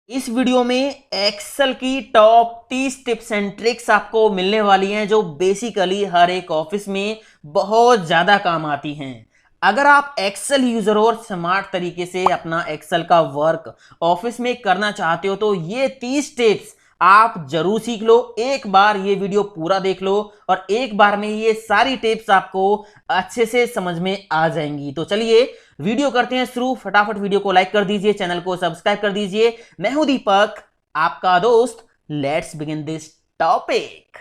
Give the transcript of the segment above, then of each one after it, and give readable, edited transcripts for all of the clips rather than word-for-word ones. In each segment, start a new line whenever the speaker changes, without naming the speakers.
इस वीडियो में एक्सेल की टॉप 30 टिप्स एंड ट्रिक्स आपको मिलने वाली हैं जो बेसिकली हर एक ऑफिस में बहुत ज्यादा काम आती हैं। अगर आप एक्सेल यूजर और स्मार्ट तरीके से अपना एक्सेल का वर्क ऑफिस में करना चाहते हो तो ये 30 टिप्स आप जरूर सीख लो। एक बार ये वीडियो पूरा देख लो और एक बार में ये सारी टिप्स आपको अच्छे से समझ में आ जाएंगी। तो चलिए वीडियो करते हैं शुरू। फटाफट वीडियो को लाइक कर दीजिए, चैनल को सब्सक्राइब कर दीजिए। मैं हूं दीपक, आपका दोस्त। Let's begin this topic.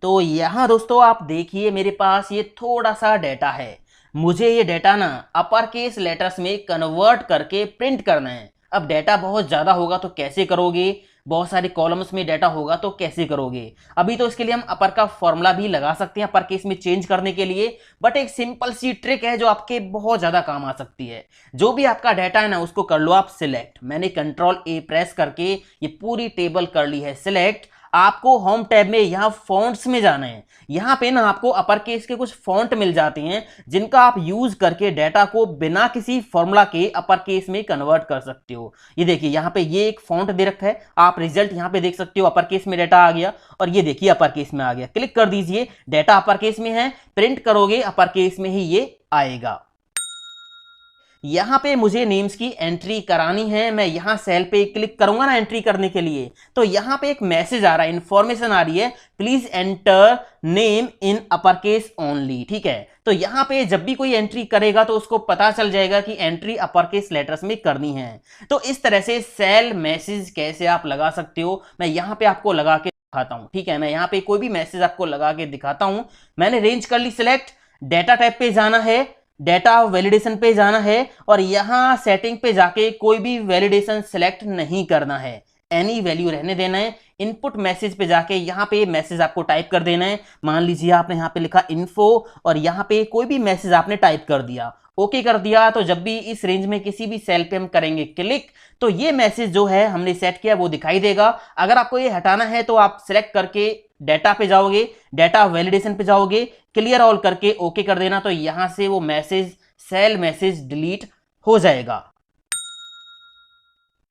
तो यहां दोस्तों आप देखिए मेरे पास ये थोड़ा सा डेटा है। मुझे ये डेटा ना अपर केस लेटर्स में कन्वर्ट करके प्रिंट करना है। अब डेटा बहुत ज्यादा होगा तो कैसे करोगे, बहुत सारे कॉलम्स में डेटा होगा तो कैसे करोगे। अभी तो इसके लिए हम अपर का फॉर्मूला भी लगा सकते हैं अपर केस में चेंज करने के लिए, बट एक सिंपल सी ट्रिक है जो आपके बहुत ज्यादा काम आ सकती है। जो भी आपका डेटा है ना उसको कर लो आप सिलेक्ट। मैंने कंट्रोल ए प्रेस करके ये पूरी टेबल कर ली है सिलेक्ट। आपको होम टैब में यहाँ फॉन्ट्स में जाना है। यहाँ पे ना आपको अपर केस के कुछ फॉन्ट मिल जाते हैं जिनका आप यूज करके डेटा को बिना किसी फॉर्मूला के अपर केस में कन्वर्ट कर सकते हो। ये देखिए यहाँ पे ये एक फॉन्ट दे रखा है, आप रिजल्ट यहाँ पे देख सकते हो। अपर केस में डेटा आ गया और ये देखिए अपर केस में आ गया। क्लिक कर दीजिए, डेटा अपर केस में है, प्रिंट करोगे अपर केस में ही ये आएगा। यहां पे मुझे नेम्स की एंट्री करानी है। मैं यहां सेल पे क्लिक करूंगा ना एंट्री करने के लिए, तो यहां पे एक मैसेज आ रहा है, इंफॉर्मेशन आ रही है, please enter name in upper case only. ठीक है, तो यहां पे जब भी कोई एंट्री करेगा तो उसको पता चल जाएगा कि एंट्री अपर केस लेटर्स में करनी है। तो इस तरह से सेल मैसेज कैसे आप लगा सकते हो मैं यहां पे आपको लगा के दिखाता हूं। ठीक है, मैं यहां पे कोई भी मैसेज आपको लगा के दिखाता हूं। मैंने रेंज कर ली सिलेक्ट, डेटा टाइप पे जाना है, डेटा वैलिडेशन पे जाना है और यहां सेटिंग पे जाके कोई भी वैलिडेशन सेलेक्ट नहीं करना है, एनी वैल्यू रहने देना है। इनपुट मैसेज पे जाके यहां पे मैसेज आपको टाइप कर देना है। मान लीजिए आपने यहां पे लिखा इन्फो और यहां पे कोई भी मैसेज आपने टाइप कर दिया, ओके कर दिया। तो जब भी इस रेंज में किसी भी सेल पे हम करेंगे क्लिक तो ये मैसेज जो है हमने सेट किया वो दिखाई देगा। अगर आपको ये हटाना है तो आप सिलेक्ट करके डेटा पे जाओगे, डेटा वैलिडेशन पे जाओगे, क्लियर ऑल करके ओके कर देना, तो यहां से वो मैसेज सेल मैसेज डिलीट हो जाएगा।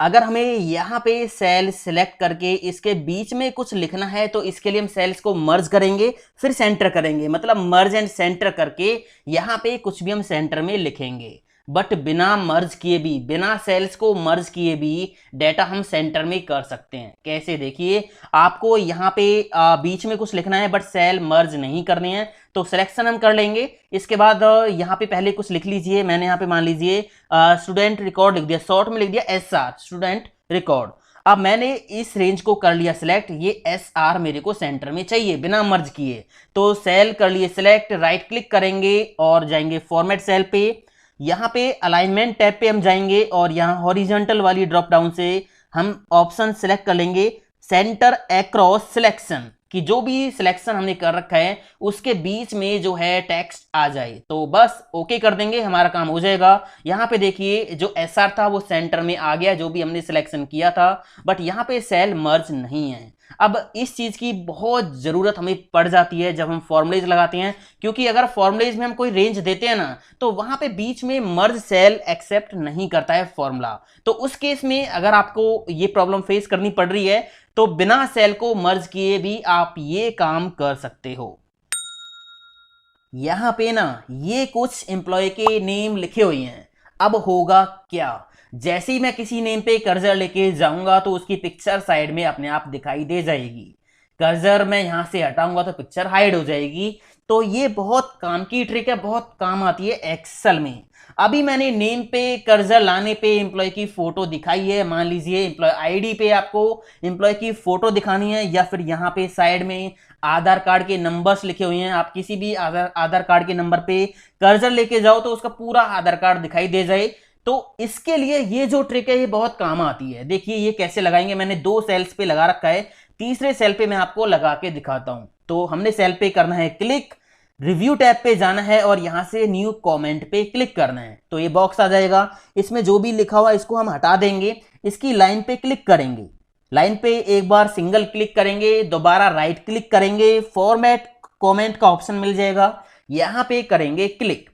अगर हमें यहाँ पे सेल सिलेक्ट करके इसके बीच में कुछ लिखना है तो इसके लिए हम सेल्स को मर्ज करेंगे, फिर सेंटर करेंगे, मतलब मर्ज एंड सेंटर करके यहाँ पे कुछ भी हम सेंटर में लिखेंगे। बट बिना मर्ज किए भी, बिना सेल्स को मर्ज किए भी डेटा हम सेंटर में कर सकते हैं। कैसे, देखिए आपको यहाँ पे बीच में कुछ लिखना है बट सेल मर्ज नहीं करने हैं, तो सिलेक्शन हम कर लेंगे। इसके बाद यहाँ पे पहले कुछ लिख लीजिए। मैंने यहाँ पे मान लीजिए स्टूडेंट रिकॉर्ड लिख दिया, शॉर्ट में लिख दिया SR स्टूडेंट रिकॉर्ड। अब मैंने इस रेंज को कर लिया सिलेक्ट, ये SR मेरे को सेंटर में चाहिए बिना मर्ज किए, तो सेल कर लिए सिलेक्ट, राइट क्लिक करेंगे और जाएंगे फॉर्मेट सेल पे। यहाँ पे अलाइनमेंट टैब पे हम जाएंगे और यहाँ हॉरिजॉन्टल वाली ड्रॉप डाउन से हम ऑप्शन सेलेक्ट कर लेंगे सेंटर अक्रॉस सिलेक्शन, कि जो भी सिलेक्शन हमने कर रखा है उसके बीच में जो है टेक्स्ट आ जाए, तो बस ओके कर देंगे, हमारा काम हो जाएगा। यहाँ पे देखिए जो SR था वो सेंटर में आ गया जो भी हमने सिलेक्शन किया था, बट यहाँ पे सेल मर्ज नहीं है। अब इस चीज की बहुत जरूरत हमें पड़ जाती है जब हम फॉर्मुलेज लगाते हैं, क्योंकि अगर फॉर्मुलेज में हम कोई रेंज देते हैं ना तो वहां पे बीच में मर्ज सेल एक्सेप्ट नहीं करता है फॉर्मूला। तो उस केस में अगर आपको ये प्रॉब्लम फेस करनी पड़ रही है तो बिना सेल को मर्ज किए भी आप ये काम कर सकते हो। यहां पे ना ये कुछ एम्प्लॉय के नेम लिखे हुए हैं। अब होगा क्या, जैसे ही मैं किसी नेम पे कर्सर लेके जाऊंगा तो उसकी पिक्चर साइड में अपने आप दिखाई दे जाएगी। कर्सर मैं यहां से हटाऊंगा तो पिक्चर हाइड हो जाएगी। तो ये बहुत काम की ट्रिक है, बहुत काम आती है एक्सेल में। अभी मैंने नेम पे कर्सर लाने पे एम्प्लॉय की फोटो दिखाई है। मान लीजिए एम्प्लॉय आईडी पे आपको एम्प्लॉय की फोटो दिखानी है, या फिर यहाँ पे साइड में आधार कार्ड के नंबर्स लिखे हुए हैं, आप किसी भी आधार कार्ड के नंबर पे कर्सर लेके जाओ तो उसका पूरा आधार कार्ड दिखाई दे जाए। तो इसके लिए ये जो ट्रिक है ये बहुत काम आती है। देखिए ये कैसे लगाएंगे, मैंने 2 सेल्स पे लगा रखा है, तीसरे सेल पे मैं आपको लगा के दिखाता हूं। तो हमने सेल पे करना है क्लिक, रिव्यू टैब पे जाना है और यहां से न्यू कमेंट पे क्लिक करना है, तो ये बॉक्स आ जाएगा। इसमें जो भी लिखा हुआ इसको हम हटा देंगे, इसकी लाइन पे क्लिक करेंगे, लाइन पे एक बार सिंगल क्लिक करेंगे, दोबारा राइट क्लिक करेंगे, फॉर्मेट कमेंट का ऑप्शन मिल जाएगा, यहां पे करेंगे क्लिक।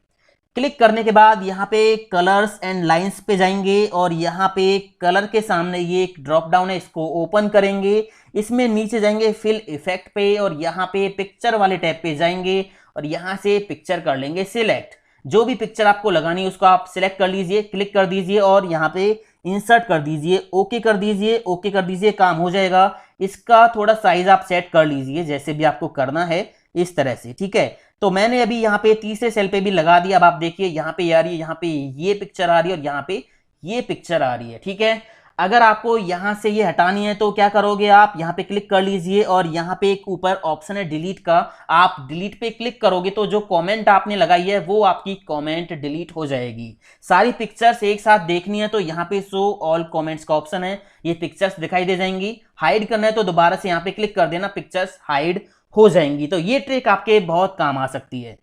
क्लिक करने के बाद यहाँ पे कलर्स एंड लाइंस पे जाएंगे और यहाँ पे कलर के सामने ये एक ड्रॉप डाउन है, इसको ओपन करेंगे। इसमें नीचे जाएंगे फिल इफेक्ट पे और यहाँ पे पिक्चर वाले टैब पे जाएंगे और यहाँ से पिक्चर कर लेंगे सिलेक्ट। जो भी पिक्चर आपको लगानी है उसको आप सिलेक्ट कर लीजिए, क्लिक कर दीजिए और यहाँ पे इंसर्ट कर दीजिए, ओके कर दीजिए, ओके कर दीजिए, काम हो जाएगा। इसका थोड़ा साइज आप सेट कर लीजिए जैसे भी आपको करना है इस तरह से, ठीक है। तो मैंने अभी यहाँ पे तीसरे सेल पे भी लगा दिया। अब आप देखिए यहाँ पे आ रही है, यहाँ पे ये पिक्चर आ रही है और यहाँ पे ये पिक्चर आ रही है, ठीक है। अगर आपको यहाँ से ये हटानी है तो क्या करोगे, आप यहाँ पे क्लिक कर लीजिए और यहाँ पे एक ऊपर ऑप्शन है डिलीट का, आप डिलीट पे क्लिक करोगे तो जो कमेंट आपने लगाई है वो आपकी कमेंट डिलीट हो जाएगी। सारी पिक्चर्स एक साथ देखनी है तो यहाँ पे शो ऑल कमेंट्स का ऑप्शन है, ये पिक्चर्स दिखाई दे जाएंगी। हाइड करना है तो दोबारा से यहाँ पे क्लिक कर देना, पिक्चर्स हाइड हो जाएंगी। तो ये ट्रिक आपके बहुत काम आ सकती है।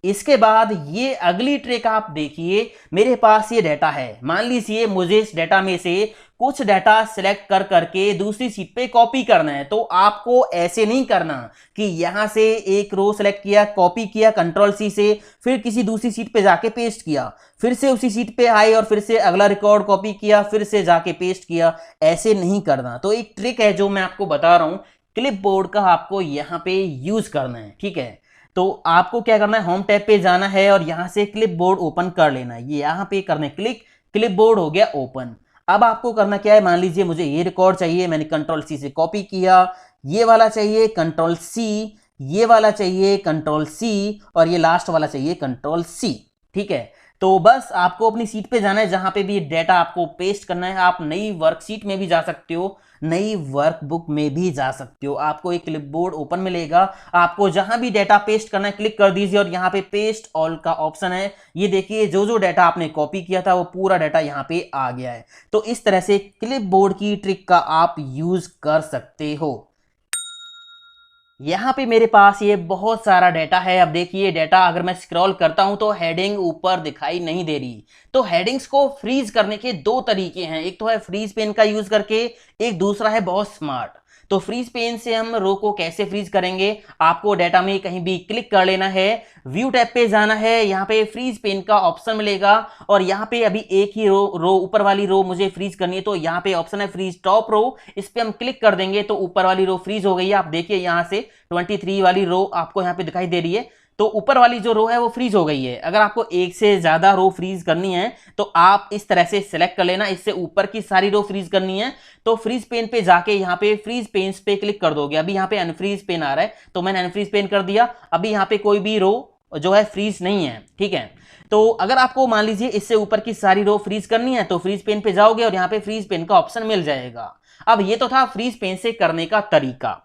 इसके बाद ये अगली ट्रिक आप देखिए, मेरे पास ये डाटा है, मान लीजिए मुझे इस डाटा में से कुछ डाटा सिलेक्ट कर करके दूसरी सीट पे कॉपी करना है। तो आपको ऐसे नहीं करना कि यहां से एक रो सिलेक्ट किया, कॉपी किया कंट्रोल सी से, फिर किसी दूसरी सीट पे जाके पेस्ट किया, फिर से उसी सीट पे आए और फिर से अगला रिकॉर्ड कॉपी किया, फिर से जाके पेस्ट किया, ऐसे नहीं करना। तो एक ट्रिक है जो मैं आपको बता रहा हूं, क्लिपबोर्ड का आपको यहां पे यूज करना है, ठीक है। तो आपको क्या करना है, होम टैब पे जाना है और यहां से क्लिपबोर्ड ओपन कर लेना है। ये यहां पे करना है क्लिक, क्लिपबोर्ड हो गया ओपन। अब आपको करना क्या है, मान लीजिए मुझे ये रिकॉर्ड चाहिए, मैंने कंट्रोल सी से कॉपी किया, ये वाला चाहिए कंट्रोल सी, ये वाला चाहिए कंट्रोल सी और ये लास्ट वाला चाहिए कंट्रोल सी, ठीक है। तो बस आपको अपनी सीट पे जाना है जहां पे भी डेटा आपको पेस्ट करना है। आप नई वर्कशीट में भी जा सकते हो, नई वर्कबुक में भी जा सकते हो, आपको एक क्लिपबोर्ड ओपन मिलेगा। आपको जहां भी डेटा पेस्ट करना है क्लिक कर दीजिए और यहाँ पे पेस्ट ऑल का ऑप्शन है। ये देखिए जो जो डेटा आपने कॉपी किया था वो पूरा डेटा यहाँ पे आ गया है। तो इस तरह से क्लिपबोर्ड की ट्रिक का आप यूज कर सकते हो। यहाँ पे मेरे पास ये बहुत सारा डेटा है। अब देखिए डेटा अगर मैं स्क्रॉल करता हूं तो हेडिंग ऊपर दिखाई नहीं दे रही। तो हेडिंग्स को फ्रीज करने के दो तरीके हैं, एक तो है फ्रीज पेन का यूज करके, एक दूसरा है बहुत स्मार्ट। तो फ्रीज पेन से हम रो को कैसे फ्रीज करेंगे, आपको डेटा में कहीं भी क्लिक कर लेना है, व्यू टैब पे जाना है, यहाँ पे फ्रीज पेन का ऑप्शन मिलेगा और यहाँ पे अभी एक ही रो ऊपर वाली रो मुझे फ्रीज करनी है। तो यहाँ पे ऑप्शन है फ्रीज टॉप रो, इस पे हम क्लिक कर देंगे तो ऊपर वाली रो फ्रीज हो गई है। आप देखिए यहाँ से 23 वाली रो आपको यहाँ पे दिखाई दे रही है। तो ऊपर वाली जो रो है वो फ्रीज हो गई है। अगर आपको एक से ज्यादा रो फ्रीज करनी है तो आप इस तरह से सिलेक्ट कर लेना, इससे ऊपर की सारी रो फ्रीज करनी है तो फ्रीज पेन पे जाके यहाँ पे फ्रीज पेन पे क्लिक कर दोगे। अभी यहाँ पे अनफ्रीज पेन आ रहा है तो मैंने अनफ्रीज पेन कर दिया। अभी यहाँ पे कोई भी रो जो है फ्रीज नहीं है, ठीक है। तो अगर आपको मान लीजिए इससे ऊपर की सारी रो फ्रीज करनी है तो फ्रीज पेन पे जाओगे और यहाँ पे फ्रीज पेन का ऑप्शन मिल जाएगा। अब ये तो था फ्रीज पेन से करने का तरीका।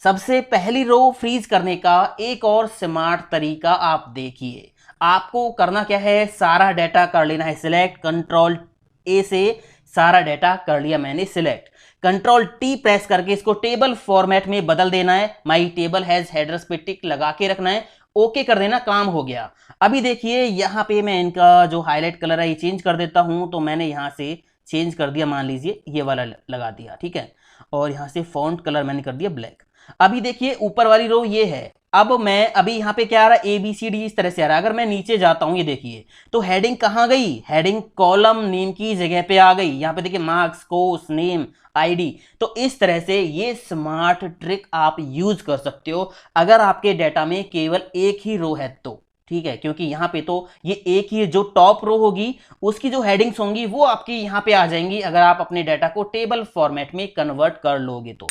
सबसे पहली रो फ्रीज करने का एक और स्मार्ट तरीका आप देखिए। आपको करना क्या है, सारा डाटा कर लेना है सिलेक्ट, कंट्रोल ए से सारा डाटा कर लिया मैंने सिलेक्ट, कंट्रोल टी प्रेस करके इसको टेबल फॉर्मेट में बदल देना है। माई टेबल हैज हेडर्स पे टिक लगा के रखना है, ओके कर देना, काम हो गया। अभी देखिए यहाँ पे मैं इनका जो हाईलाइट कलर है ये चेंज कर देता हूं। तो मैंने यहाँ से चेंज कर दिया, मान लीजिए ये वाला लगा दिया, ठीक है। और यहाँ से फॉन्ट कलर मैंने कर दिया ब्लैक। अभी देखिए ऊपर वाली रो ये है। अब मैं अभी यहाँ पे क्या आ रहा है, ए बी सी डी इस तरह से आ रहा है। अगर मैं नीचे जाता हूं ये देखिए तो हेडिंग कहाँ गई, हेडिंग कॉलम नेम की जगह पे आ गई। यहाँ पे देखिए मार्क्स, कोर्स नेम, आईडी। तो इस तरह से ये स्मार्ट ट्रिक आप यूज कर सकते हो अगर आपके डाटा में केवल एक ही रो है तो, ठीक है। क्योंकि यहाँ पे तो ये एक ही जो टॉप रो होगी उसकी जो हेडिंग्स होंगी वो आपकी यहाँ पे आ जाएंगी अगर आप अपने डाटा को टेबल फॉर्मेट में कन्वर्ट कर लोगे तो।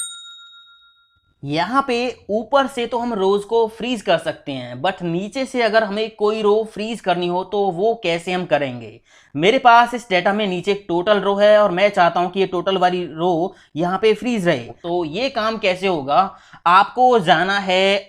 यहाँ पे ऊपर से तो हम रोज को फ्रीज कर सकते हैं, बट नीचे से अगर हमें कोई रो फ्रीज करनी हो तो वो कैसे हम करेंगे। मेरे पास इस डेटा में नीचे एक टोटल रो है और मैं चाहता हूं कि ये टोटल वाली रो यहाँ पे फ्रीज रहे। तो ये काम कैसे होगा, आपको जाना है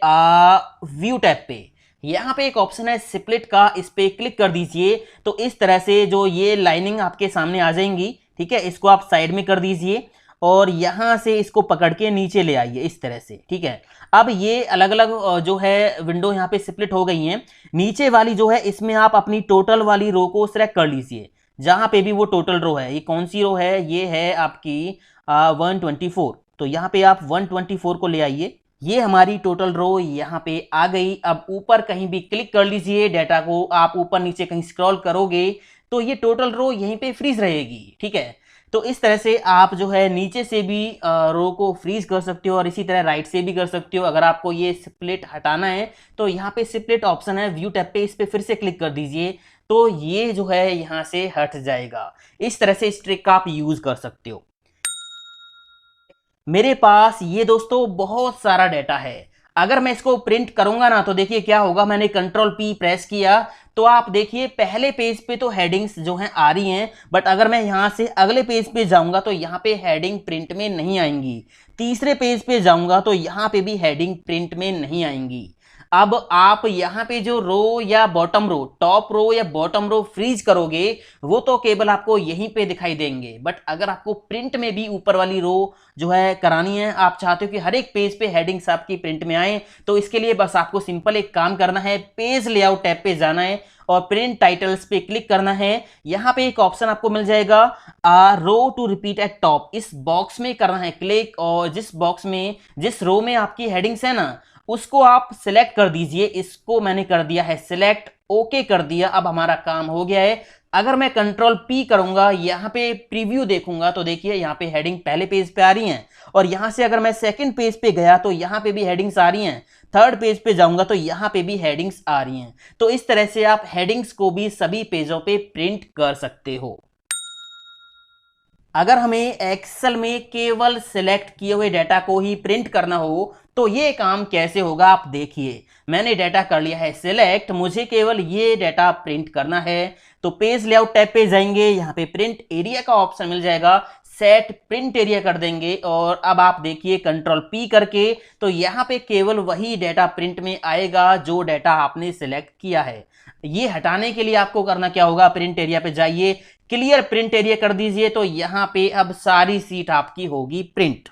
व्यू टैब पे, यहाँ पे एक ऑप्शन है स्प्लिट का, इस पे क्लिक कर दीजिए। तो इस तरह से जो ये लाइनिंग आपके सामने आ जाएंगी, ठीक है। इसको आप साइड में कर दीजिए और यहां से इसको पकड़ के नीचे ले आइए इस तरह से, ठीक है। अब ये अलग अलग जो है विंडो यहाँ पे स्प्लिट हो गई हैं। नीचे वाली जो है इसमें आप अपनी टोटल वाली रो को सिलेक्ट कर लीजिए, जहां पे भी वो टोटल रो है। ये कौन सी रो है, ये है आपकी 124। तो यहाँ पे आप 124 को ले आइए ये हमारी टोटल रो यहाँ पे आ गई। अब ऊपर कहीं भी क्लिक कर लीजिए, डाटा को आप ऊपर नीचे कहीं स्क्रॉल करोगे तो ये टोटल रो यहीं पे फ्रीज रहेगी। ठीक है, तो इस तरह से आप जो है नीचे से भी रो को फ्रीज कर सकते हो और इसी तरह राइट से भी कर सकते हो। अगर आपको ये स्प्लिट हटाना है तो यहाँ पे स्प्लिट ऑप्शन है व्यू टैब पे, इस पे फिर से क्लिक कर दीजिए तो ये जो है यहाँ से हट जाएगा। इस तरह से इस ट्रिक का आप यूज कर सकते हो। मेरे पास ये दोस्तों बहुत सारा डाटा है। अगर मैं इसको प्रिंट करूंगा ना तो देखिए क्या होगा। मैंने कंट्रोल पी प्रेस किया तो आप देखिए पहले पेज पे तो हेडिंग्स जो हैं आ रही हैं, बट अगर मैं यहां से अगले पेज पे जाऊंगा तो यहां पे हेडिंग प्रिंट में नहीं आएंगी। तीसरे पेज पे जाऊंगा तो यहां पे भी हेडिंग प्रिंट में नहीं आएंगी। अब आप यहाँ पे जो रो या बॉटम रो, टॉप रो या बॉटम रो फ्रीज करोगे वो तो केवल आपको यहीं पे दिखाई देंगे, बट अगर आपको प्रिंट में भी ऊपर वाली रो जो है करानी है, आप चाहते हो कि हर एक पेज पे हेडिंग्स आपकी प्रिंट में आए, तो इसके लिए बस आपको सिंपल एक काम करना है, पेज लेआउट टैब पे जाना है और प्रिंट टाइटल्स पे क्लिक करना है। यहां पे एक ऑप्शन आपको मिल जाएगा रो टू रिपीट एट टॉप, इस बॉक्स में करना है क्लिक और जिस बॉक्स में जिस रो में आपकी हेडिंग्स है ना उसको आप सिलेक्ट कर दीजिए। इसको मैंने कर दिया है सिलेक्ट, ओके कर दिया। अब हमारा काम हो गया है। अगर मैं कंट्रोल पी करूंगा, यहां पे प्रीव्यू देखूंगा तो देखिए यहां पे हेडिंग पहले पेज पे आ रही हैं और यहां से अगर मैं सेकंड पेज पे गया तो यहां पे भी हेडिंग्स आ रही हैं। थर्ड पेज पे जाऊंगा तो यहां पे भी हेडिंग्स आ रही हैं। तो इस तरह से आप हेडिंग्स को भी सभी पेजों पे प्रिंट कर सकते हो। अगर हमें एक्सेल में केवल सिलेक्ट किए हुए डाटा को ही प्रिंट करना हो तो ये काम कैसे होगा आप देखिए। मैंने डाटा कर लिया है सिलेक्ट, मुझे केवल ये डाटा प्रिंट करना है। तो पेज लेआउट टैब पे जाएंगे, यहाँ पे प्रिंट एरिया का ऑप्शन मिल जाएगा, सेट प्रिंट एरिया कर देंगे और अब आप देखिए कंट्रोल पी करके तो यहाँ पे केवल वही डाटा प्रिंट में आएगा जो डाटा आपने सिलेक्ट किया है। ये हटाने के लिए आपको करना क्या होगा, प्रिंट एरिया पे जाइए, क्लियर प्रिंट एरिया कर दीजिए तो यहां पे अब सारी सीट आपकी होगी प्रिंट।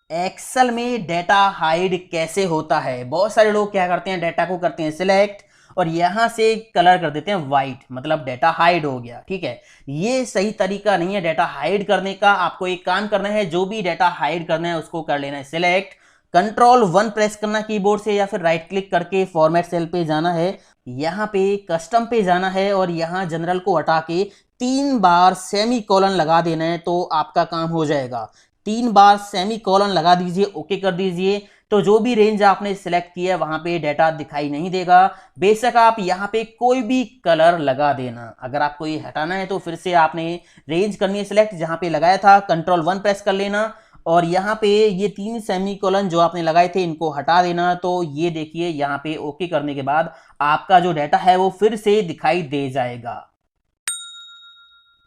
एक्सेल में डाटा हाइड कैसे होता है? बहुत सारे लोग क्या करते हैं, डाटा को करते हैं सिलेक्ट और यहां से कलर कर देते हैं व्हाइट, मतलब डाटा हाइड हो गया। ठीक है, ये सही तरीका नहीं है डाटा हाइड करने का। आपको एक काम करना है, जो भी डाटा हाइड करना है उसको कर लेना है सिलेक्ट, कंट्रोल 1 प्रेस करना कीबोर्ड से या फिर राइट क्लिक करके फॉर्मेट सेल पे जाना है, यहाँ पे कस्टम पे जाना है और यहाँ जनरल को हटा के 3 बार सेमी कॉलन लगा देना है तो आपका काम हो जाएगा। 3 बार सेमी कॉलन लगा दीजिए, ओके कर दीजिए तो जो भी रेंज आपने सिलेक्ट किया है वहां पे डाटा दिखाई नहीं देगा। बेशक आप यहाँ पे कोई भी कलर लगा देना। अगर आपको ये हटाना है तो फिर से आपने रेंज करनी है सिलेक्ट, जहां पे लगाया था कंट्रोल 1 प्रेस कर लेना और यहाँ पे ये 3 सेमीकोलन जो आपने लगाए थे इनको हटा देना। तो ये देखिए यहाँ पे ओके करने के बाद आपका जो डाटा है वो फिर से दिखाई दे जाएगा।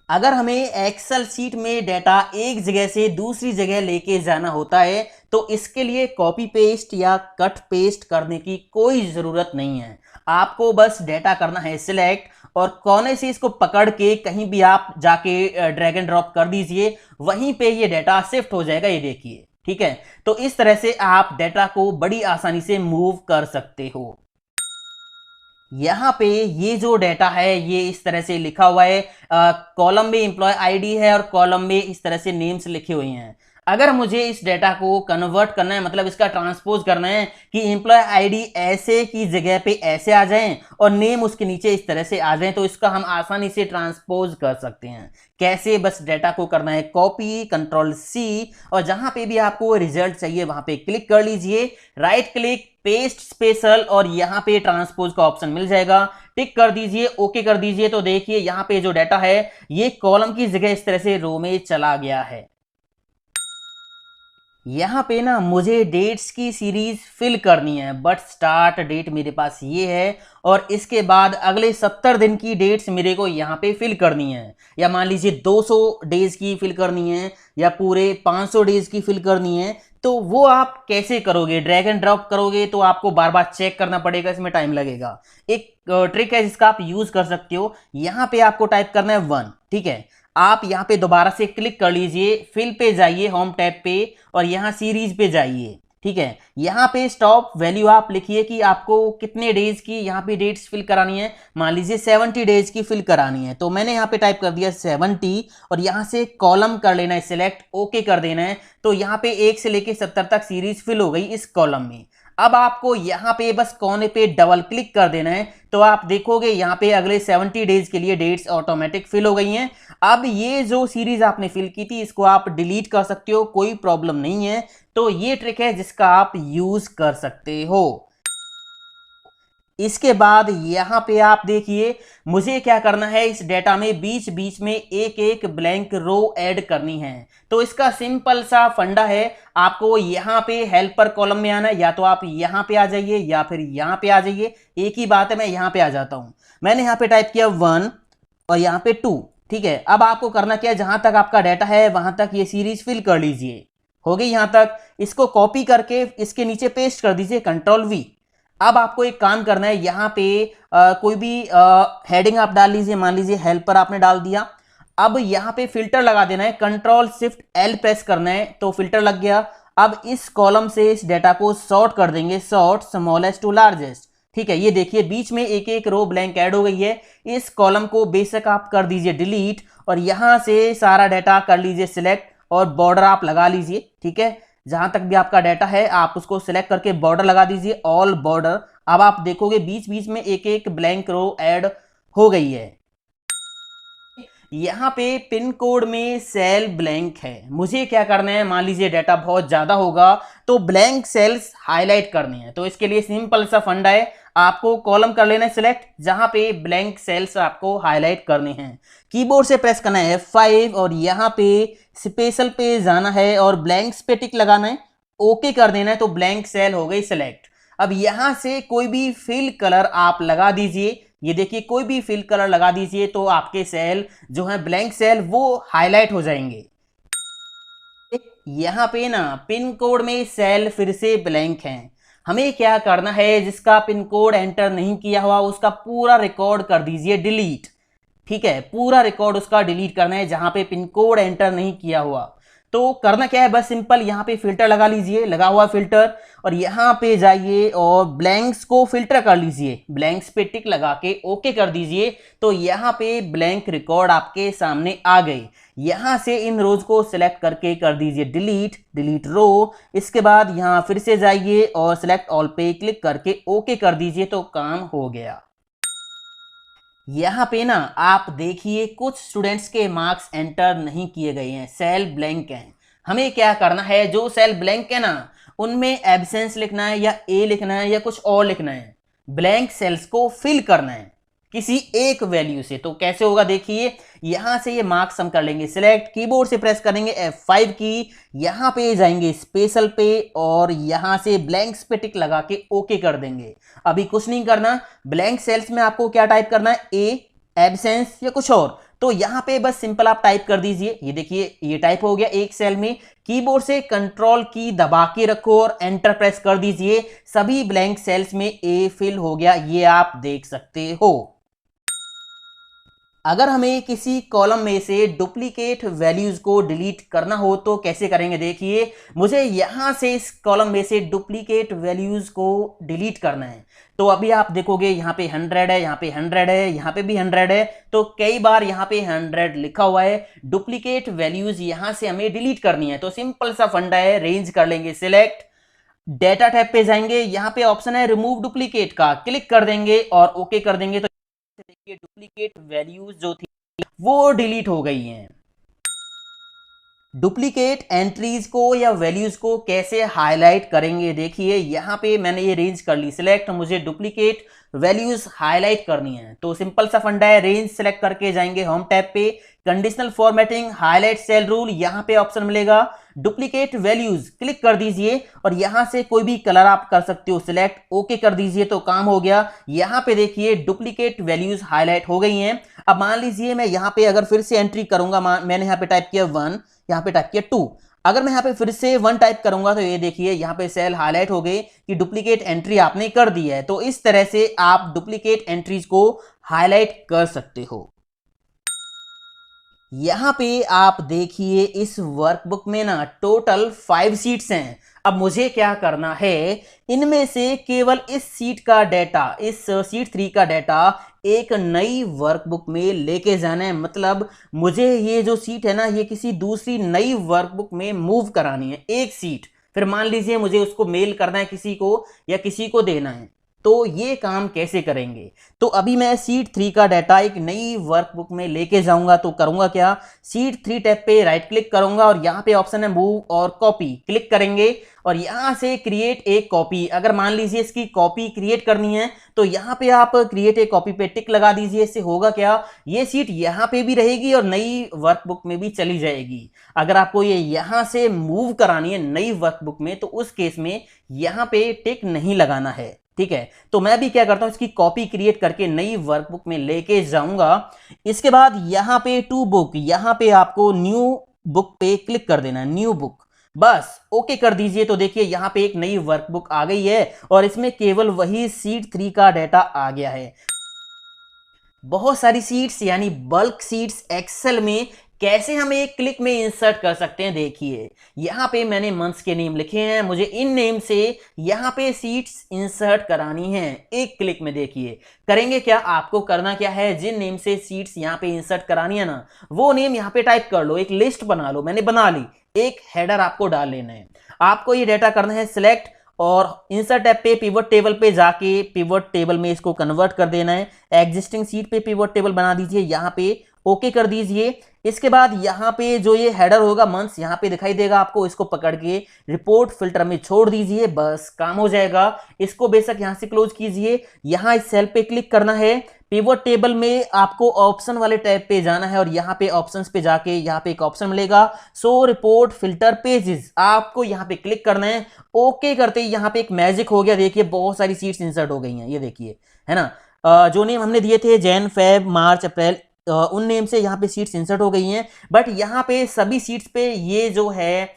अगर हमें एक्सेल शीट में डाटा एक जगह से दूसरी जगह लेके जाना होता है तो इसके लिए कॉपी पेस्ट या कट पेस्ट करने की कोई जरूरत नहीं है। आपको बस डाटा करना है सिलेक्ट और कोने से इसको पकड़ के कहीं भी आप जाके ड्रैग एंड ड्रॉप कर दीजिए, वहीं पे ये डाटा शिफ्ट हो जाएगा। ये देखिए, ठीक है। तो इस तरह से आप डाटा को बड़ी आसानी से मूव कर सकते हो। यहाँ पे ये जो डाटा है ये इस तरह से लिखा हुआ है, कॉलम में एम्प्लॉय आईडी है और कॉलम में इस तरह से नेम्स लिखे हुए हैं। अगर मुझे इस डाटा को कन्वर्ट करना है, मतलब इसका ट्रांसपोज करना है कि एम्प्लॉय आईडी ऐसे की जगह पे ऐसे आ जाएं और नेम उसके नीचे इस तरह से आ जाएं, तो इसका हम आसानी से ट्रांसपोज कर सकते हैं। कैसे? बस डाटा को करना है कॉपी, कंट्रोल-C और जहां पे भी आपको रिजल्ट चाहिए वहां पे क्लिक कर लीजिए, राइट क्लिक, पेस्ट स्पेशल और यहां पे ट्रांसपोज का ऑप्शन मिल जाएगा, टिक कर दीजिए, ओके कर दीजिए। तो देखिए यहां पे जो डाटा है ये कॉलम की जगह इस तरह से रो में चला गया है। यहाँ पे ना मुझे डेट्स की सीरीज फिल करनी है, बट स्टार्ट डेट मेरे पास ये है और इसके बाद अगले 70 दिन की डेट्स मेरे को यहाँ पे फिल करनी है, या मान लीजिए 200 डेज की फिल करनी है या पूरे 500 डेज की फिल करनी है। तो वो आप कैसे करोगे? ड्रैग एंड ड्रॉप करोगे तो आपको बार बार चेक करना पड़ेगा, इसमें टाइम लगेगा। एक ट्रिक है जिसका आप यूज कर सकते हो। यहाँ पे आपको टाइप करना है 1, ठीक है। आप यहाँ पे दोबारा से क्लिक कर लीजिए, फिल पे जाइए होम टैब पे और यहाँ सीरीज पे जाइए, ठीक है, यहाँ पे स्टॉप वैल्यू आप लिखिए कि आपको कितने डेज की यहाँ पे डेट्स फिल करानी है। मान लीजिए 70 डेज की फिल करानी है, तो मैंने यहाँ पे टाइप कर दिया 70 और यहाँ से कॉलम कर लेना है सिलेक्ट, ओके कर देना है। तो यहाँ पे 1 से लेके 70 तक सीरीज फिल हो गई इस कॉलम में। अब आपको यहाँ पे बस कोने पे डबल क्लिक कर देना है, तो आप देखोगे यहाँ पे अगले 70 डेज के लिए डेट्स ऑटोमेटिक फिल हो गई हैं। अब ये जो सीरीज आपने फिल की थी इसको आप डिलीट कर सकते हो, कोई प्रॉब्लम नहीं है। तो ये ट्रिक है जिसका आप यूज कर सकते हो। इसके बाद यहां पे आप देखिए मुझे क्या करना है, इस डेटा में बीच बीच में एक एक ब्लैंक रो ऐड करनी है। तो इसका सिंपल सा फंडा है, आपको यहां पे हेल्पर कॉलम में आना है, या तो आप यहां पे आ जाइए या फिर यहां पे आ जाइए, एक ही बात है। मैं यहां पे आ जाता हूं, मैंने यहां पे टाइप किया 1 और यहां पे 2। ठीक है, अब आपको करना क्या है, जहां तक आपका डाटा है वहां तक ये सीरीज फिल कर लीजिए। हो गई यहां तक, इसको कॉपी करके इसके नीचे पेस्ट कर दीजिए, Ctrl+V। अब आपको एक काम करना है, यहाँ पे कोई भी हेडिंग आप डाल लीजिए, मान लीजिए हेल्पर आपने डाल दिया। अब यहाँ पे फिल्टर लगा देना है, Ctrl+Shift+L प्रेस करना है तो फिल्टर लग गया। अब इस कॉलम से इस डेटा को सॉर्ट कर देंगे, सॉर्ट स्मॉलेस्ट टू लार्जेस्ट। ठीक है, ये देखिए बीच में एक एक रो ब्लैंक ऐड हो गई है। इस कॉलम को बेशक आप कर दीजिए डिलीट और यहां से सारा डाटा कर लीजिए सिलेक्ट और बॉर्डर आप लगा लीजिए। ठीक है, जहां तक भी आपका डाटा है आप उसको सिलेक्ट करके बॉर्डर लगा दीजिए, ऑल बॉर्डर। अब आप देखोगे बीच बीच में एक एक ब्लैंक रो ऐड हो गई है। यहाँ पे पिन कोड में सेल ब्लैंक है, मुझे क्या करना है, मान लीजिए डाटा बहुत ज्यादा होगा तो ब्लैंक सेल्स हाईलाइट करने हैं। तो इसके लिए सिंपल सा फंडा है, आपको कॉलम कर लेना है सिलेक्ट, जहां पे ब्लैंक सेल्स आपको हाईलाइट करने हैं। कीबोर्ड से प्रेस करना है F5 और यहाँ पे स्पेशल पे जाना है और ब्लैंक्स पे टिक लगाना है, ओके कर देना है। तो ब्लैंक सेल हो गई सिलेक्ट। अब यहां से कोई भी फिल कलर आप लगा दीजिए, ये देखिए कोई भी फिल कलर लगा दीजिए तो आपके सेल जो है ब्लैंक सेल वो हाईलाइट हो जाएंगे। यहां पे ना पिन कोड में सेल फिर से ब्लैंक हैं, हमें क्या करना है, जिसका पिन कोड एंटर नहीं किया हुआ उसका पूरा रिकॉर्ड कर दीजिए डिलीट। ठीक है, पूरा रिकॉर्ड उसका डिलीट करना है जहां पे पिन कोड एंटर नहीं किया हुआ। तो करना क्या है, बस सिंपल यहाँ पे फिल्टर लगा लीजिए, लगा हुआ फिल्टर, और यहाँ पे जाइए और ब्लैंक्स को फिल्टर कर लीजिए, ब्लैंक्स पे टिक लगा के ओके कर दीजिए। तो यहाँ पे ब्लैंक रिकॉर्ड आपके सामने आ गए। यहाँ से इन रोज को सिलेक्ट करके कर दीजिए डिलीट, डिलीट रो। इसके बाद यहाँ फिर से जाइए और सिलेक्ट ऑल पे क्लिक करके ओके कर दीजिए, तो काम हो गया। यहाँ पे ना आप देखिए कुछ स्टूडेंट्स के मार्क्स एंटर नहीं किए गए हैं, सेल ब्लैंक हैं। हमें क्या करना है, जो सेल ब्लैंक है ना उनमें एब्सेंस लिखना है या ए लिखना है या कुछ और लिखना है, ब्लैंक सेल्स को फिल करना है किसी एक वैल्यू से। तो कैसे होगा देखिए, यहां से ये मार्क्स हम कर लेंगे सिलेक्ट, कीबोर्ड से प्रेस करेंगे F5 की, यहां पे जाएंगे स्पेशल पे और यहां से ब्लैंक्स पे टिक लगा के ओके कर देंगे। अभी कुछ नहीं करना, ब्लैंक सेल्स में आपको क्या टाइप करना है, ए, एब्सेंस या कुछ और। तो यहां पे बस सिंपल आप टाइप कर दीजिए, ये देखिए ये टाइप हो गया एक सेल में। कीबोर्ड से कंट्रोल की दबा के रखो और एंटर प्रेस कर दीजिए, सभी ब्लैंक सेल्स में ए फिल हो गया, ये आप देख सकते हो। अगर हमें किसी कॉलम में से डुप्लीकेट वैल्यूज को डिलीट करना हो तो कैसे करेंगे, देखिए मुझे यहां से इस कॉलम में से डुप्लीकेट वैल्यूज को डिलीट करना है। तो अभी आप देखोगे यहाँ पे 100 है, यहाँ पे 100 है, यहाँ पे भी 100 है, तो कई बार यहाँ पे 100 लिखा हुआ है। डुप्लीकेट वैल्यूज यहां से हमें डिलीट करनी है, तो सिंपल सा फंडा है, रेंज कर लेंगे सिलेक्ट, डेटा टैब पे जाएंगे, यहाँ पे ऑप्शन है रिमूव डुप्लीकेट का, क्लिक कर देंगे और ओके कर देंगे। तो देखिए डुप्लीकेट वैल्यूज जो थी वो डिलीट हो गई हैं। डुप्लीकेट एंट्रीज को या वैल्यूज को कैसे हाईलाइट करेंगे, देखिए यहाँ पे मैंने ये रेंज कर ली सिलेक्ट, मुझे डुप्लीकेट वैल्यूज हाईलाइट करनी है। तो सिंपल सा फंडा है, रेंज सेलेक्ट करके जाएंगे होम टैब पे, conditional formatting, highlight cell rule, यहाँ पे ऑप्शन मिलेगा डुप्लीकेट वैल्यूज, क्लिक कर दीजिए और यहां से कोई भी कलर आप कर सकते हो सिलेक्ट, ओके कर दीजिए, तो काम हो गया। यहां पे देखिए डुप्लीकेट वैल्यूज हाईलाइट हो गई हैं। अब मान लीजिए मैं यहां पे अगर फिर से एंट्री करूंगा, मैंने यहां पे टाइप किया 1, यहां पे टाइप किया 2, अगर मैं यहां पे फिर से 1 टाइप करूंगा तो ये देखिए यहां पे सेल हाईलाइट हो गई कि डुप्लीकेट एंट्री आपने कर दी है। तो इस तरह से आप डुप्लीकेट एंट्रीज को हाईलाइट कर सकते हो। यहाँ पे आप देखिए इस वर्कबुक में ना टोटल 5 सीट्स हैं। अब मुझे क्या करना है, इनमें से केवल इस सीट का डाटा, इस सीट 3 का डाटा एक नई वर्कबुक में लेके जाना है। मतलब मुझे ये जो सीट है ना, ये किसी दूसरी नई वर्कबुक में मूव करानी है, एक सीट। फिर मान लीजिए मुझे उसको मेल करना है किसी को, या किसी को देना है, तो ये काम कैसे करेंगे। तो अभी मैं सीट 3 का डाटा एक नई वर्कबुक में लेके जाऊंगा। तो करूंगा क्या, सीट 3 टैब पे राइट क्लिक करूंगा और यहाँ पे ऑप्शन है मूव और कॉपी, क्लिक करेंगे और यहाँ से क्रिएट एक कॉपी। अगर मान लीजिए इसकी कॉपी क्रिएट करनी है तो यहाँ पे आप क्रिएट एक कॉपी पे टिक लगा दीजिए। इससे होगा क्या, ये सीट यहाँ पे भी रहेगी और नई वर्कबुक में भी चली जाएगी। अगर आपको ये यहाँ से मूव करानी है नई वर्कबुक में, तो उस केस में यहाँ पे टिक नहीं लगाना है, ठीक है। तो मैं भी क्या करता हूं, इसकी कॉपी क्रिएट करके नई वर्कबुक में लेके जाऊंगा। इसके बाद यहां पे टू बुक, यहां पे आपको न्यू बुक पे क्लिक कर देना है, न्यू बुक, बस ओके कर दीजिए। तो देखिए यहां पे एक नई वर्कबुक आ गई है और इसमें केवल वही सीट 3 का डाटा आ गया है। बहुत सारी सीट्स यानी बल्क सीट्स एक्सेल में कैसे हम एक क्लिक में इंसर्ट कर सकते हैं, देखिए यहां पे मैंने मंथ्स के नेम लिखे हैं। मुझे इन नेम से यहां पे सीट्स इंसर्ट करानी है एक क्लिक में। देखिए करेंगे क्या, आपको करना क्या है, जिन नेम से सीट्स यहां पे इंसर्ट करानी है ना, वो नेम यहां पे टाइप कर लो, एक लिस्ट बना लो। मैंने बना ली, एक हेडर आपको डाल लेना है। आपको ये डाटा करना है सिलेक्ट और इंसर्ट टैब पे पिवट टेबल पे जाके पिवट टेबल में इसको कन्वर्ट कर देना है। एग्जिस्टिंग सीट पे पिवट टेबल बना दीजिए, यहाँ पे ओके कर दीजिए। इसके बाद यहाँ पे जो ये हेडर होगा मंथ्स यहाँ पे दिखाई देगा आपको, इसको पकड़ के रिपोर्ट फिल्टर में छोड़ दीजिए, बस काम हो जाएगा। इसको बेशक यहाँ से क्लोज कीजिए। यहाँ इस सेल पे क्लिक करना है, पिवट टेबल में आपको ऑप्शन वाले टैब पे जाना है और यहाँ पे ऑप्शंस पे जाके यहाँ पे एक ऑप्शन मिलेगा सो रिपोर्ट फिल्टर पेजेस, आपको यहाँ पे क्लिक करना है। ओके करते ही यहाँ पे एक मैजिक हो गया, देखिए बहुत सारी सीट्स इंसर्ट हो गई हैं, ये देखिए है ना। जो नेम हमने दिए थे जैन फेब मार्च अप्रैल, उन नेम से यहाँ पे सीट्स इंसर्ट हो गई हैं। बट यहाँ पे सभी सीट्स पे ये जो है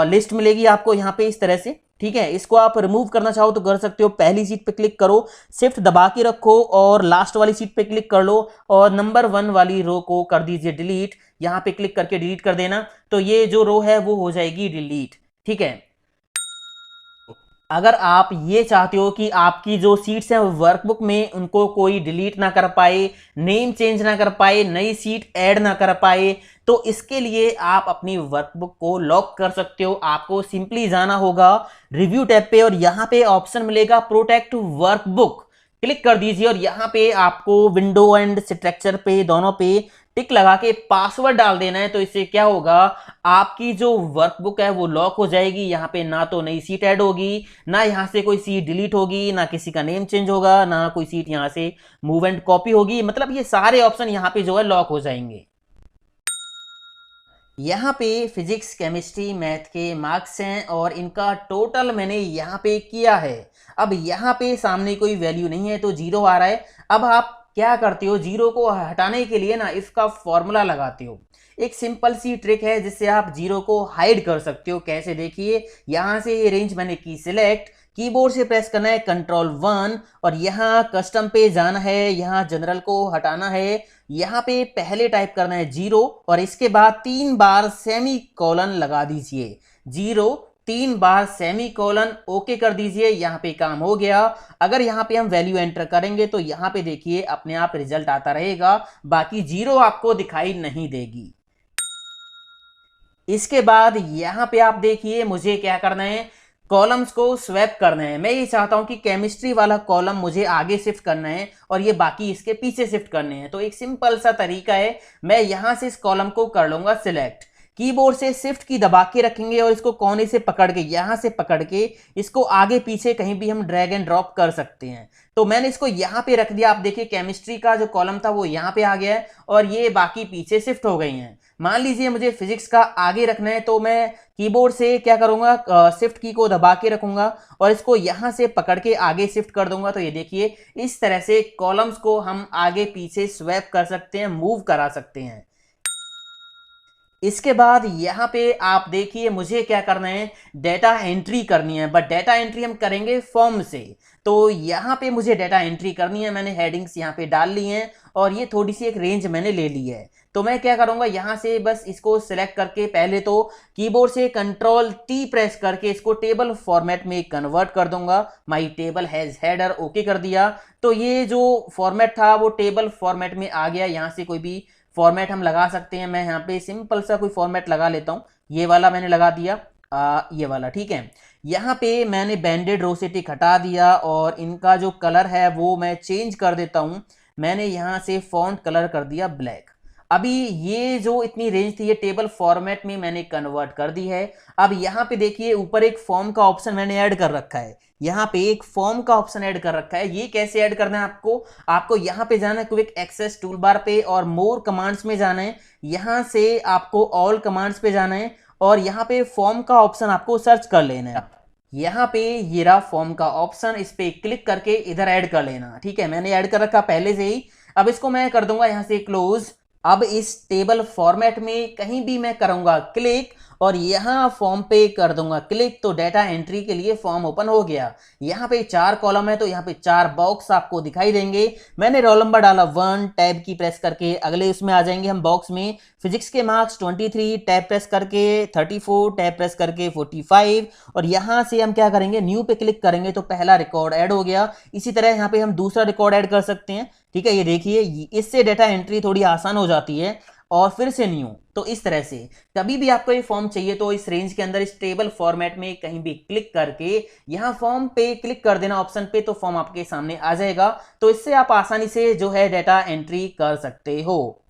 लिस्ट मिलेगी आपको यहाँ पे इस तरह से, ठीक है। इसको आप रिमूव करना चाहो तो कर सकते हो। पहली सीट पे क्लिक करो, शिफ्ट दबा के रखो और लास्ट वाली सीट पे क्लिक कर लो और नंबर 1 वाली रो को कर दीजिए डिलीट। यहाँ पे क्लिक करके डिलीट कर देना, तो ये जो रो है वो हो जाएगी डिलीट, ठीक है। अगर आप ये चाहते हो कि आपकी जो सीट्स हैं वर्कबुक में उनको कोई डिलीट ना कर पाए, नेम चेंज ना कर पाए, नई सीट ऐड ना कर पाए, तो इसके लिए आप अपनी वर्कबुक को लॉक कर सकते हो। आपको सिंपली जाना होगा रिव्यू टैब पे और यहाँ पे ऑप्शन मिलेगा प्रोटेक्ट वर्कबुक, क्लिक कर दीजिए और यहाँ पे आपको विंडो एंड स्ट्रक्चर पे दोनों पे टिक लगा के पासवर्ड डाल देना है। तो इससे क्या होगा, आपकी जो वर्कबुक है वो लॉक हो जाएगी। यहाँ पे ना तो नई सीट ऐड होगी, ना यहाँ से कोई सीट डिलीट होगी, ना किसी का नेम चेंज होगा, ना कोई सीट यहाँ से मूव एंड कॉपी होगी। मतलब ये सारे ऑप्शन यहाँ पे जो है लॉक हो जाएंगे। यहाँ पे फिजिक्स केमिस्ट्री मैथ के मार्क्स हैं और इनका टोटल मैंने यहाँ पे किया है। अब यहाँ पे सामने कोई वैल्यू नहीं है तो 0 आ रहा है। अब आप क्या करते हो, 0 को हटाने के लिए ना इसका फॉर्मूला लगाते हो। एक सिंपल सी ट्रिक है जिससे आप 0 को हाइड कर सकते हो। कैसे, देखिए यहाँ से ये रेंज मैंने की सिलेक्ट, कीबोर्ड से प्रेस करना है Ctrl+1 और यहाँ कस्टम पे जाना है, यहाँ जनरल को हटाना है, यहाँ पे पहले टाइप करना है 0 और इसके बाद 3 बार सेमी कॉलन लगा दीजिए, 0 3 बार सेमी कॉलन, ओके कर दीजिए। यहाँ पे काम हो गया। अगर यहाँ पे हम वैल्यू एंटर करेंगे तो यहाँ पे देखिए अपने आप रिजल्ट आता रहेगा, बाकी 0 आपको दिखाई नहीं देगी। इसके बाद यहाँ पे आप देखिए मुझे क्या करना है, कॉलम्स को स्वैप करना है। मैं ये चाहता हूं कि केमिस्ट्री वाला कॉलम मुझे आगे शिफ्ट करना है और ये बाकी इसके पीछे शिफ्ट करने हैं। तो एक सिंपल सा तरीका है, मैं यहां से इस कॉलम को कर लूंगा सिलेक्ट, कीबोर्ड से शिफ्ट की दबा के रखेंगे और इसको कोने से पकड़ के, यहां से पकड़ के इसको आगे पीछे कहीं भी हम ड्रैग एंड ड्रॉप कर सकते हैं। तो मैंने इसको यहां पे रख दिया। आप देखिए केमिस्ट्री का जो कॉलम था वो यहां पे आ गया है और ये बाकी पीछे शिफ्ट हो गई हैं। मान लीजिए मुझे फिजिक्स का आगे रखना है तो मैं कीबोर्ड से क्या करूंगा, शिफ्ट की को दबा के रखूंगा और इसको यहां से पकड़ के आगे शिफ्ट कर दूंगा। तो ये देखिए इस तरह से कॉलम्स को हम आगे पीछे स्वैप कर सकते हैं, मूव करा सकते हैं। इसके बाद यहाँ पे आप देखिए मुझे क्या करना है, डेटा एंट्री करनी है, बट डेटा एंट्री हम करेंगे फॉर्म से। तो यहाँ पे मुझे डेटा एंट्री करनी है, मैंने हेडिंग्स यहाँ पे डाल ली हैं और ये थोड़ी सी एक रेंज मैंने ले ली है। तो मैं क्या करूँगा, यहाँ से बस इसको सिलेक्ट करके पहले तो कीबोर्ड से कंट्रोल टी प्रेस करके इसको टेबल फॉर्मेट में कन्वर्ट कर दूंगा। माई टेबल हैज हेडर, ओके कर दिया। तो ये जो फॉर्मेट था वो टेबल फॉर्मेट में आ गया। यहाँ से कोई भी फॉर्मेट हम लगा सकते हैं। मैं यहाँ पे सिंपल सा कोई फॉर्मेट लगा लेता हूँ, ये वाला मैंने लगा दिया, ये वाला, ठीक है। यहाँ पे मैंने बैंडेड रो से टिक हटा दिया और इनका जो कलर है वो मैं चेंज कर देता हूँ। मैंने यहाँ से फॉन्ट कलर कर दिया ब्लैक। अभी ये जो इतनी रेंज थी ये टेबल फॉर्मेट में मैंने कन्वर्ट कर दी है। अब यहाँ पे देखिए ऊपर एक फॉर्म का ऑप्शन मैंने ऐड कर रखा है, यहाँ पे एक फॉर्म का ऑप्शन ऐड कर रखा है। ये कैसे ऐड करना है आपको, आपको यहाँ पे जाना है क्विक एक्सेस टूल बार पे और मोर कमांड्स में जाना है। यहाँ से आपको ऑल कमांड्स पे जाना है और यहाँ पे फॉर्म का ऑप्शन आपको सर्च कर लेना है। यहाँ पे ये रहा फॉर्म का ऑप्शन, इस पे क्लिक करके इधर ऐड कर लेना, ठीक है। मैंने ऐड कर रखा पहले से ही। अब इसको मैं कर दूंगा यहाँ से क्लोज। अब इस टेबल फॉर्मेट में कहीं भी मैं करूंगा क्लिक और यहाँ फॉर्म पे कर दूंगा क्लिक, तो डेटा एंट्री के लिए फॉर्म ओपन हो गया। यहाँ पे 4 कॉलम है तो यहाँ पे 4 बॉक्स आपको दिखाई देंगे। मैंने रोल नंबर डाला 1, टैब की प्रेस करके अगले उसमें आ जाएंगे हम बॉक्स में। फिजिक्स के मार्क्स 23, टैब प्रेस करके 34, टैब प्रेस करके 45 और यहाँ से हम क्या करेंगे, न्यू पे क्लिक करेंगे तो पहला रिकॉर्ड ऐड हो गया। इसी तरह यहाँ पे हम दूसरा रिकॉर्ड ऐड कर सकते हैं, ठीक है। ये देखिए इससे डेटा एंट्री थोड़ी आसान हो जाती है और फिर से न्यू। तो इस तरह से कभी भी आपको ये फॉर्म चाहिए तो इस रेंज के अंदर इस टेबल फॉर्मेट में कहीं भी क्लिक करके यहां फॉर्म पे क्लिक कर देना ऑप्शन पे, तो फॉर्म आपके सामने आ जाएगा। तो इससे आप आसानी से जो है डेटा एंट्री कर सकते हो।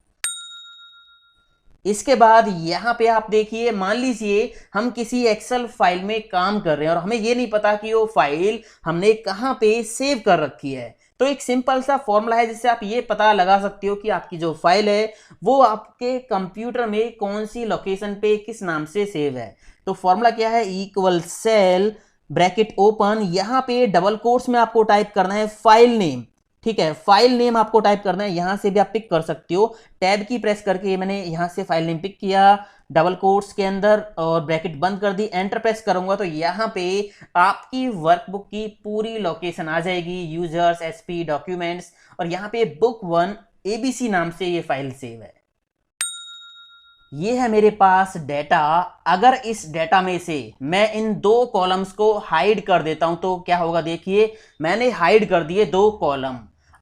इसके बाद यहाँ पे आप देखिए, मान लीजिए हम किसी एक्सेल फाइल में काम कर रहे हैं और हमें ये नहीं पता कि वो फाइल हमने कहाँ पे सेव कर रखी है। तो एक सिंपल सा फॉर्मूला है जिससे आप ये पता लगा सकते हो कि आपकी जो फाइल है वो आपके कंप्यूटर में कौन सी लोकेशन पे किस नाम से सेव है। तो फॉर्मूला क्या है, इक्वल सेल ब्रैकेट ओपन, यहाँ पे डबल कोट्स में आपको टाइप करना है फाइल नेम, ठीक है। फाइल नेम आपको टाइप करना है, यहां से भी आप पिक कर सकते हो। टैब की प्रेस करके मैंने यहां से फाइल नेम पिक किया डबल कोट्स के अंदर और ब्रैकेट बंद कर दी, एंटर प्रेस करूंगा तो यहां पे आपकी वर्कबुक की पूरी लोकेशन आ जाएगी, यूजर्स, एसपी, डॉक्यूमेंट्स, और यहां पे बुक 1 एबीसी नाम से ये फाइल सेव है। ये है मेरे पास डेटा। अगर इस डेटा में से मैं इन 2 कॉलम्स को हाइड कर देता हूं तो क्या होगा, देखिए मैंने हाइड कर दिए 2 कॉलम।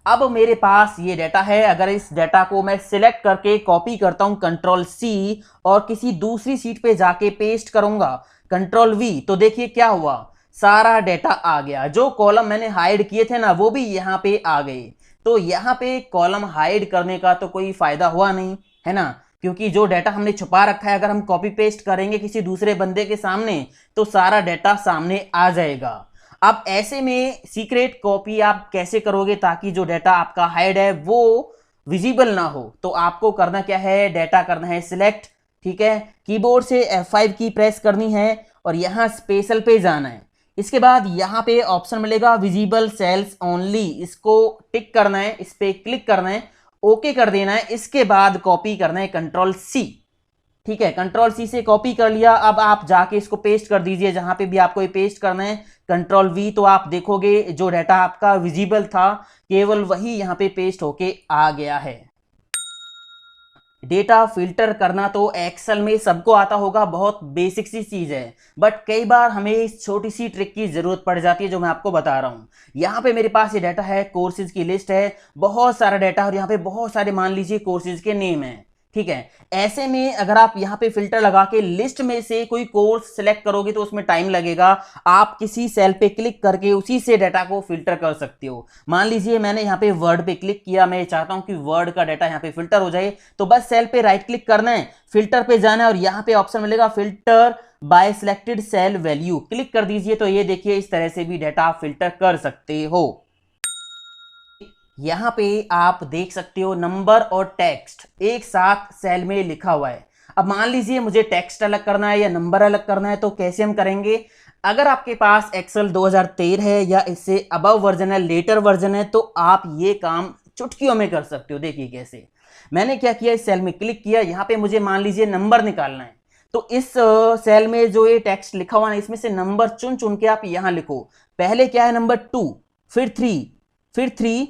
अब मेरे पास ये डेटा है, अगर इस डेटा को मैं सिलेक्ट करके कॉपी करता हूं कंट्रोल सी और किसी दूसरी सीट पे जाके पेस्ट करूंगा कंट्रोल वी, तो देखिए क्या हुआ, सारा डेटा आ गया। जो कॉलम मैंने हाइड किए थे ना वो भी यहाँ पे आ गए। तो यहाँ पे कॉलम हाइड करने का तो कोई फायदा हुआ नहीं, है ना, क्योंकि जो डेटा हमने छुपा रखा है अगर हम कॉपी पेस्ट करेंगे किसी दूसरे बंदे के सामने तो सारा डेटा सामने आ जाएगा। अब ऐसे में सीक्रेट कॉपी आप कैसे करोगे ताकि जो डेटा आपका हाइड है वो विजिबल ना हो, तो आपको करना क्या है, डेटा करना है सिलेक्ट, ठीक है। कीबोर्ड से F5 की प्रेस करनी है और यहां स्पेशल पे जाना है। इसके बाद यहाँ पे ऑप्शन मिलेगा विजिबल सेल्स ओनली, इसको टिक करना है, इस पे क्लिक करना है, ओके कर देना है। इसके बाद कॉपी करना है कंट्रोल सी, ठीक है। कंट्रोल सी से कॉपी कर लिया। अब आप जाके इसको पेस्ट कर दीजिए जहां पे भी आपको ये पेस्ट करना है, कंट्रोल वी, तो आप देखोगे जो डेटा आपका विजिबल था केवल वही यहां पे पेस्ट होके आ गया है। डेटा फिल्टर करना तो एक्सेल में सबको आता होगा, बहुत बेसिक सी चीज है, बट कई बार हमें इस छोटी सी ट्रिक की जरूरत पड़ जाती है जो मैं आपको बता रहा हूं। यहाँ पे मेरे पास ये डाटा है, कोर्सेज की लिस्ट है, बहुत सारा डाटा और यहाँ पे बहुत सारे मान लीजिए कोर्सेज के नेम है, ठीक है। ऐसे में अगर आप यहाँ पे फिल्टर लगा के लिस्ट में से कोई कोर्स सिलेक्ट करोगे तो उसमें टाइम लगेगा। आप किसी सेल पे क्लिक करके उसी से डाटा को फिल्टर कर सकते हो। मान लीजिए मैंने यहाँ पे वर्ड पे क्लिक किया, मैं चाहता हूं कि वर्ड का डाटा यहाँ पे फिल्टर हो जाए, तो बस सेल पे राइट क्लिक करना है, फिल्टर पे जाना है और यहाँ पे ऑप्शन मिलेगा filter by selected cell value, click कर दीजिए। तो ये देखिए इस तरह से भी डाटा फिल्टर कर सकते हो। यहां पे आप देख सकते हो नंबर और टेक्स्ट एक साथ सेल में लिखा हुआ है। अब मान लीजिए मुझे टेक्स्ट अलग करना है या नंबर अलग करना है, तो कैसे हम करेंगे। अगर आपके पास एक्सेल 2013 है या इससे अबव वर्जन है, लेटर वर्जन है, तो आप ये काम चुटकियों में कर सकते हो। देखिए कैसे, मैंने क्या किया, इस सेल में क्लिक किया, यहाँ पे मुझे मान लीजिए नंबर निकालना है, तो इस सेल में जो ये टेक्स्ट लिखा हुआ है इसमें से नंबर चुन चुन के आप यहां लिखो। पहले क्या है, नंबर 2, फिर 3, फिर 3,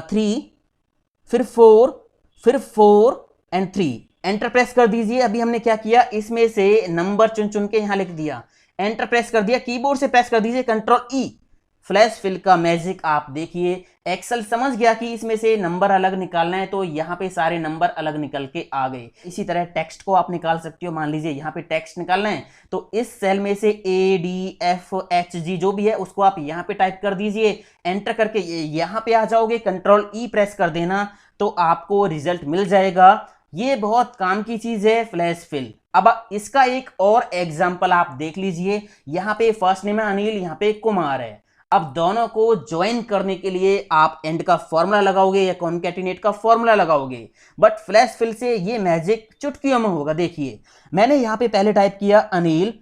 3, फिर 4, फिर 4 एंड 3। एंटर प्रेस कर दीजिए। अभी हमने क्या किया, इसमें से नंबर चुन चुन के यहां लिख दिया, एंटर प्रेस कर दिया। कीबोर्ड से प्रेस कर दीजिए कंट्रोल ई। फ्लैश फिल का मैजिक आप देखिए, एक्सेल समझ गया कि इसमें से नंबर अलग निकालना है, तो यहाँ पे सारे नंबर अलग निकल के आ गए। इसी तरह टेक्स्ट को आप निकाल सकते हो। मान लीजिए यहाँ पे टेक्स्ट निकालना है, तो इस सेल में से ADFHG जो भी है उसको आप यहाँ पे टाइप कर दीजिए, एंटर करके यहाँ पे आ जाओगे, कंट्रोल ई प्रेस कर देना, तो आपको रिजल्ट मिल जाएगा। ये बहुत काम की चीज है फ्लैश फिल। अब इसका एक और एग्जाम्पल आप देख लीजिए। यहाँ पे फर्स्ट नेम है अनिल, यहाँ पे कुमार है। अब दोनों को ज्वाइन करने के लिए आप एंड का फॉर्मूला लगाओगे या कॉन्कैटिनेट का फॉर्मूला लगाओगे, बट फ्लैश फिल से ये मैजिक चुटकियों में होगा। देखिए मैंने यहां पे पहले टाइप किया अनिल,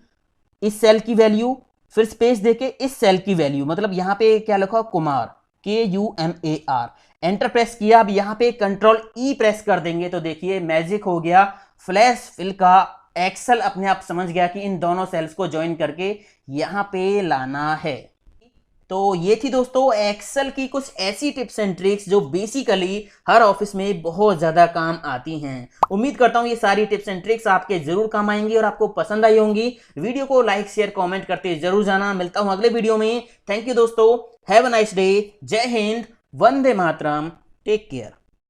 इस सेल की वैल्यू, फिर स्पेस देके इस सेल की वैल्यू, मतलब यहां पे क्या लिखा कुमार, KUMAR, एंटर प्रेस किया। अब यहां पे कंट्रोल ई प्रेस कर देंगे तो देखिए मैजिक हो गया फ्लैश फिल का। एक्सेल अपने आप समझ गया कि इन दोनों सेल्स को ज्वाइन करके यहां पे लाना है। तो ये थी दोस्तों एक्सेल की कुछ ऐसी टिप्स एंड ट्रिक्स जो बेसिकली हर ऑफिस में बहुत ज्यादा काम आती हैं। उम्मीद करता हूं ये सारी टिप्स एंड ट्रिक्स आपके जरूर काम आएंगी और आपको पसंद आई होंगी। वीडियो को लाइक शेयर कमेंट करते जरूर जाना। मिलता हूं अगले वीडियो में। थैंक यू दोस्तों, हैव अ नाइस डे, जय हिंद, वंदे मातरम, टेक केयर।